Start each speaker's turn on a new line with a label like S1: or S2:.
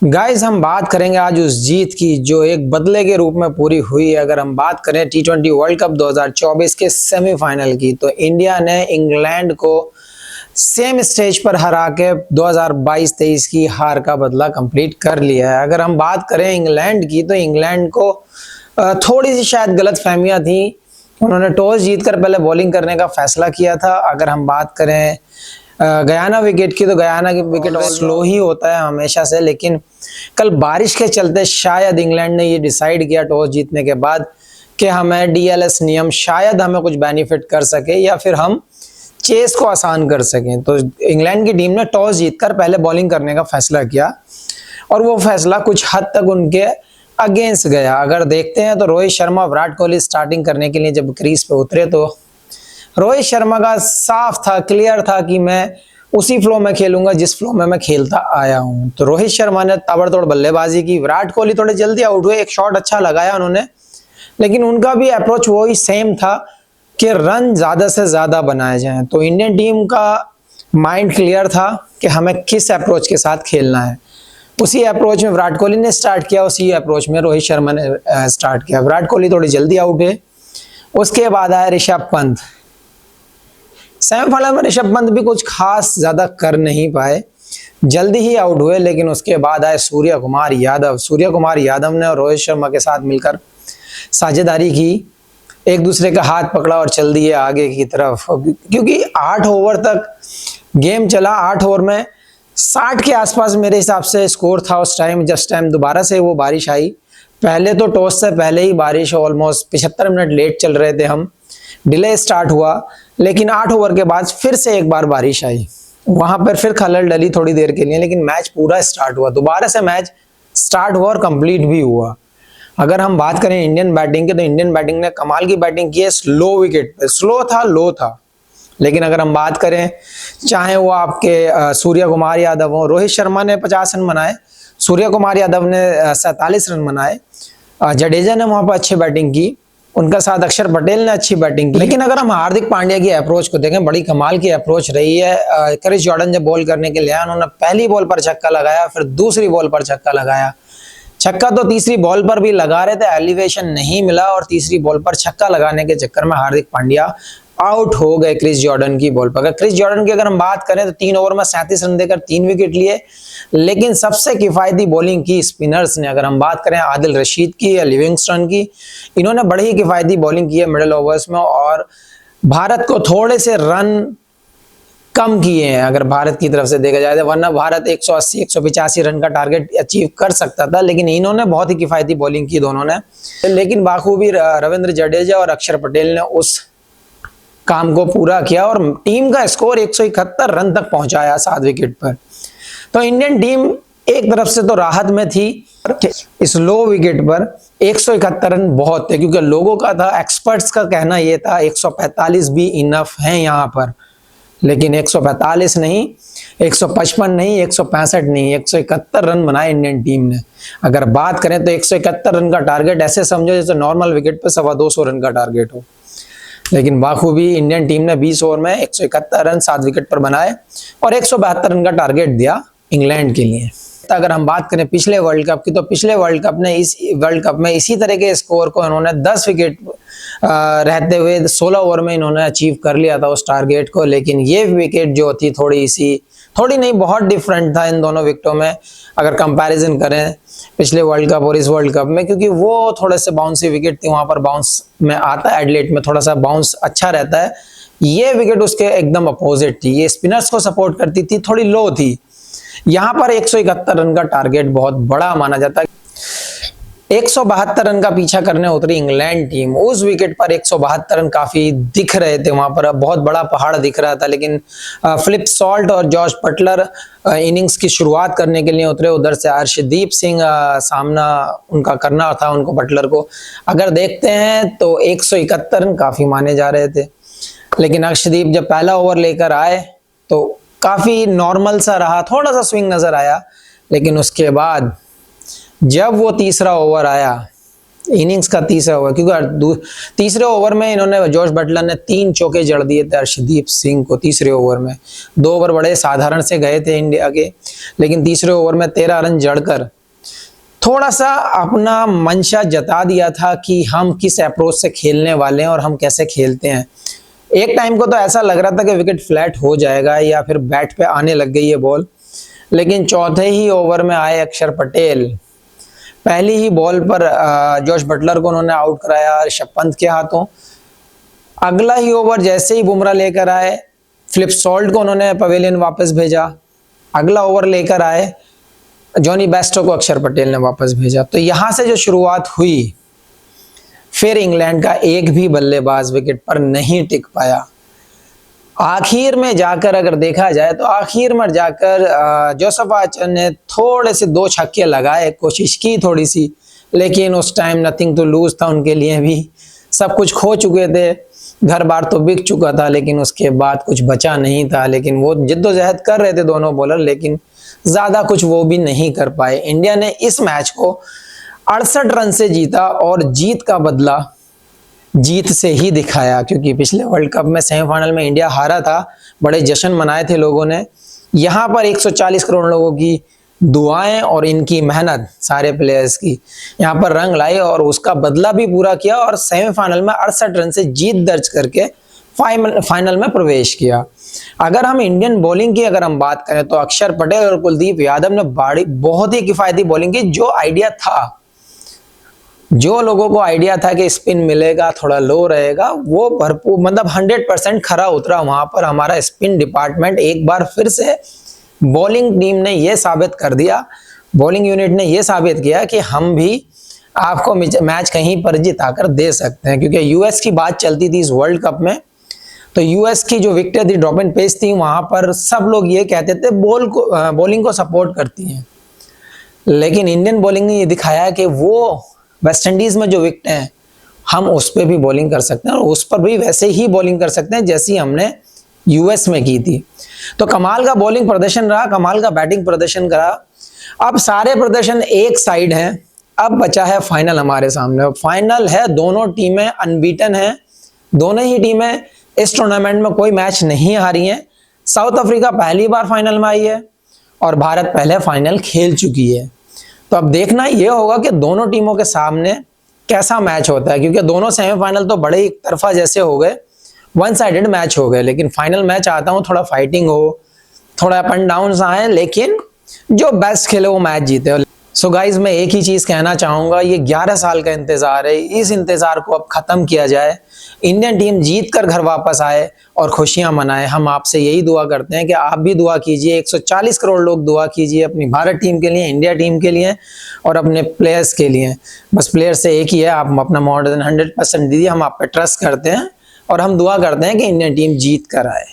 S1: Guys हम बात करेंगे आज उस जीत की जो एक बदले के रूप में पूरी हुई है। अगर हम बात करें टी20 वर्ल्ड कप 2024 के सेमीफाइनल की, तो इंडिया ने इंग्लैंड को सेम स्टेज पर हरा के 2022-23 की हार का बदला कंप्लीट कर लिया है। अगर हम बात करें इंग्लैंड की, तो इंग्लैंड को थोड़ी सी शायद गलत फहमियां थी। उन्होंने टॉस जीतकर पहले बॉलिंग करने का फैसला किया था। अगर हम बात करें गयाना विकेट की, तो गयाना की विकेट स्लो ही होता है हमेशा से, लेकिन कल बारिश के चलते शायद इंग्लैंड ने ये डिसाइड किया टॉस जीतने के बाद कि हमें डीएलएस नियम शायद हमें कुछ बेनिफिट कर सके या फिर हम चेस को आसान कर सकें। तो इंग्लैंड की टीम ने टॉस जीतकर पहले बॉलिंग करने का फैसला किया और वो फैसला कुछ हद तक उनके अगेंस्ट गया। अगर देखते हैं तो रोहित शर्मा, विराट कोहली स्टार्टिंग करने के लिए जब क्रीज पे उतरे तो रोहित शर्मा का साफ था, क्लियर था कि मैं उसी फ्लो में खेलूंगा जिस फ्लो में मैं खेलता आया हूं। तो रोहित शर्मा ने ताबड़तोड़ बल्लेबाजी की। विराट कोहली थोड़े जल्दी आउट हुए, एक शॉट अच्छा लगाया उन्होंने, लेकिन उनका भी अप्रोच वही सेम था कि रन ज्यादा से ज्यादा बनाए जाएं। तो इंडियन टीम का माइंड क्लियर था कि हमें किस अप्रोच के साथ खेलना है। उसी अप्रोच में विराट कोहली ने स्टार्ट किया, उसी अप्रोच में रोहित शर्मा ने स्टार्ट किया। विराट कोहली थोड़ी जल्दी आउट हुए, उसके बाद आया ऋषभ पंत। सेमीफाइनल में ऋषभ पंत भी कुछ खास ज्यादा कर नहीं पाए, जल्दी ही आउट हुए, लेकिन उसके बाद आए सूर्य कुमार यादव। सूर्य कुमार यादव ने रोहित शर्मा के साथ मिलकर साझेदारी की, एक दूसरे का हाथ पकड़ा और चल दिए आगे की तरफ। क्योंकि 8 ओवर तक गेम चला, 8 ओवर में 60 के आसपास मेरे हिसाब से स्कोर था उस टाइम। जिस टाइम दोबारा से वो बारिश आई, पहले तो टॉस से पहले ही बारिश ऑलमोस्ट 75 मिनट लेट चल रहे थे हम, डिले स्टार्ट हुआ, लेकिन 8 ओवर के बाद फिर से एक बार बारिश आई, वहां पर फिर खलल डली थोड़ी देर के लिए, लेकिन मैच पूरा स्टार्ट हुआ। दोबारा से मैच स्टार्ट हुआ और कंप्लीट भी हुआ। अगर हम बात करें इंडियन बैटिंग की, तो इंडियन बैटिंग ने कमाल की बैटिंग की है। स्लो विकेट पे, स्लो था, लो था, लेकिन अगर हम बात करें, चाहे वो आपके सूर्य कुमार यादव हो, रोहित शर्मा ने 50 रन बनाए, सूर्य कुमार यादव ने 47 रन बनाए, जडेजा ने वहां पर अच्छी बैटिंग की, उनका साथ अक्षर पटेल ने अच्छी बैटिंग की। लेकिन अगर हम हार्दिक पांड्या की अप्रोच को देखें, बड़ी कमाल की अप्रोच रही है। क्रिस जॉर्डन जब बॉल करने के लिए आया, उन्होंने पहली बॉल पर छक्का लगाया, फिर दूसरी बॉल पर छक्का लगाया। छक्का तो तीसरी बॉल पर भी लगा रहे थे, एलिवेशन नहीं मिला, और तीसरी बॉल पर छक्का लगाने के चक्कर में हार्दिक पांड्या आउट हो गए क्रिस जॉर्डन की बॉल पर। क्रिस जॉर्डन की अगर हम बात करें तो 3 ओवर में 37 रन देकर 3 विकेट लिए, लेकिन सबसे किफायती बॉलिंग की स्पिनर्स ने। अगर हम बात करें आदिल रशीद की या लिविंगस्टन की, इन्होंने बड़ी ही किफायती बॉलिंग की है मिडिल ओवर्स में, और भारत को थोड़े से रन कम किए हैं अगर भारत की तरफ से देखा जाए, वरना भारत 180-185 रन का टारगेट अचीव कर सकता था, लेकिन इन्होंने बहुत ही किफायती बॉलिंग की दोनों ने। लेकिन बाखूबी रविंद्र जडेजा और अक्षर पटेल ने उस काम को पूरा किया और टीम का स्कोर 171 रन तक पहुंचाया 7 विकेट पर। तो इंडियन टीम एक तरफ से तो राहत में थी, इस लो विकेट पर 171 रन बहुत थे, क्योंकि लोगों का था, एक्सपर्ट्स का कहना यह था 145 भी इनफ है यहाँ पर, लेकिन 145 नहीं, 155 नहीं, 165 नहीं, 171 रन बनाए इंडियन टीम ने। अगर बात करें तो 171 रन का टारगेट ऐसे समझो जैसे नॉर्मल विकेट पर 225 रन का टारगेट हो, लेकिन बाखूबी इंडियन टीम ने 20 ओवर में 171 रन 7 विकेट पर बनाए और 172 रन का टारगेट दिया इंग्लैंड के लिए। अगर हम बात करें पिछले वर्ल्ड कप की, तो पिछले वर्ल्ड कप में इसी तरह के स्कोर को इन्होंने 10 विकेट रहते हुए 16 ओवर में इन्होंने अचीव कर लिया था उस टारगेट को। लेकिन ये विकेट जो थी थोड़ी नहीं, बहुत डिफरेंट था इन दोनों विकेटों में अगर कंपैरिजन करें पिछले वर्ल्ड कप और इस वर्ल्ड कप में, क्योंकि वो थोड़े से बाउंसी विकेट थी, वहां पर बाउंस में आता है, एडलेट में थोड़ा सा बाउंस अच्छा रहता है। ये विकेट उसके एकदम अपोजिट थी, ये स्पिनर्स को सपोर्ट करती थी, थोड़ी लो थी। यहाँ पर 171 रन का टारगेट बहुत बड़ा माना जाता है। 172 रन का पीछा करने उतरी इंग्लैंड टीम, उस विकेट पर 172 रन काफी दिख रहे थे, वहां पर बहुत बड़ा पहाड़ दिख रहा था। लेकिन फिलिप सॉल्ट और जॉश बटलर इनिंग्स की शुरुआत करने के लिए उतरे, उधर से अर्शदीप सिंह सामना उनका करना था उनको, बटलर को। अगर देखते हैं तो 171 रन काफी माने जा रहे थे, लेकिन अर्शदीप जब पहला ओवर लेकर आए तो काफी नॉर्मल सा रहा, थोड़ा सा स्विंग नजर आया, लेकिन उसके बाद जब वो तीसरा ओवर आया, इनिंग्स का तीसरा ओवर, क्योंकि तीसरे ओवर में इन्होंने जोश बटलर ने 3 चौके जड़ दिए थे अर्शदीप सिंह को तीसरे ओवर में। 2 ओवर बड़े साधारण से गए थे इंडिया के, लेकिन तीसरे ओवर में 13 रन जड़कर थोड़ा सा अपना मंशा जता दिया था कि हम किस अप्रोच से खेलने वाले हैं और हम कैसे खेलते हैं। एक टाइम को तो ऐसा लग रहा था कि विकेट फ्लैट हो जाएगा या फिर बैट पे आने लग गई है बॉल, लेकिन चौथे ही ओवर में आए अक्षर पटेल। पहली ही बॉल पर जोश बटलर को उन्होंने आउट कराया ऋषभ पंत के हाथों। अगला ही ओवर जैसे ही बुमराह लेकर आए, फिलिप सॉल्ट को उन्होंने पवेलियन वापस भेजा। अगला ओवर लेकर आए जॉनी बेस्टो को अक्षर पटेल ने वापस भेजा। तो यहां से जो शुरुआत हुई, फिर इंग्लैंड का एक भी बल्लेबाज विकेट पर नहीं टिक पाया। आखिर में जाकर अगर देखा जाए तो आखिर में जाकर जोसेफ आर्चर ने थोड़े से 2 छक्के लगाए, कोशिश की थोड़ी सी, लेकिन उस टाइम नथिंग टू लूज था उनके लिए भी। सब कुछ खो चुके थे, घर बार तो बिक चुका था, लेकिन उसके बाद कुछ बचा नहीं था। लेकिन वो जिद्दोजहद कर रहे थे दोनों बॉलर, लेकिन ज्यादा कुछ वो भी नहीं कर पाए। इंडिया ने इस मैच को 68 रन से जीता और जीत का बदला जीत से ही दिखाया, क्योंकि पिछले वर्ल्ड कप में सेमीफाइनल में इंडिया हारा था, बड़े जश्न मनाए थे लोगों ने। यहाँ पर 140 करोड़ लोगों की दुआएं और इनकी मेहनत, सारे प्लेयर्स की यहाँ पर रंग लाई और उसका बदला भी पूरा किया और सेमीफाइनल में 68 रन से जीत दर्ज करके फाइनल में प्रवेश किया। अगर हम इंडियन बॉलिंग की अगर हम बात करें तो अक्षर पटेल और कुलदीप यादव ने बहुत ही किफायती बॉलिंग की। जो आइडिया था, जो लोगों को आइडिया था कि स्पिन मिलेगा, थोड़ा लो रहेगा, वो भरपूर मतलब 100% खरा उतरा। वहां पर हमारा स्पिन डिपार्टमेंट एक बार फिर से बॉलिंग टीम ने यह साबित कर दिया, बॉलिंग यूनिट ने यह साबित किया कि हम भी आपको मैच कहीं पर जिताकर दे सकते हैं। क्योंकि यूएस की बात चलती थी इस वर्ल्ड कप में, तो यूएस की जो विकेट थी, ड्रॉप एंड पेस थी, वहां पर सब लोग ये कहते थे बॉलिंग को सपोर्ट करती हैं, लेकिन इंडियन बॉलिंग ने ये दिखाया कि वो वेस्ट इंडीज में जो विकेट हैं हम उस पर भी बॉलिंग कर सकते हैं और उस पर भी वैसे ही बॉलिंग कर सकते हैं जैसी हमने यूएस में की थी। तो कमाल का बॉलिंग प्रदर्शन रहा, कमाल का बैटिंग प्रदर्शन करा। अब सारे प्रदर्शन एक साइड हैं, अब बचा है फाइनल हमारे सामने। फाइनल है, दोनों टीमें अनबीटन हैं, दोनों ही टीमें इस टूर्नामेंट में कोई मैच नहीं हारी हैं। साउथ अफ्रीका पहली बार फाइनल में आई है और भारत पहले फाइनल खेल चुकी है। तो अब देखना यह होगा कि दोनों टीमों के सामने कैसा मैच होता है, क्योंकि दोनों सेमीफाइनल तो बड़े एक तरफा जैसे हो गए, वन साइडेड मैच हो गए। लेकिन फाइनल मैच आता हूँ थोड़ा फाइटिंग हो, थोड़ा अप एंड डाउन आए, लेकिन जो बेस्ट खेले वो मैच जीते। सो गाइज, मैं एक ही चीज कहना चाहूंगा, ये 11 साल का इंतजार है, इस इंतजार को अब खत्म किया जाए, इंडियन टीम जीत कर घर वापस आए और खुशियां मनाए। हम आपसे यही दुआ करते हैं कि आप भी दुआ कीजिए, 140 करोड़ लोग दुआ कीजिए अपनी भारत टीम के लिए, इंडिया टीम के लिए और अपने प्लेयर्स के लिए। बस प्लेयर से एक ही है, आप अपना मोर देन 100% दीजिए, हम आप पे ट्रस्ट करते हैं और हम दुआ करते हैं कि इंडियन टीम जीत कर आए।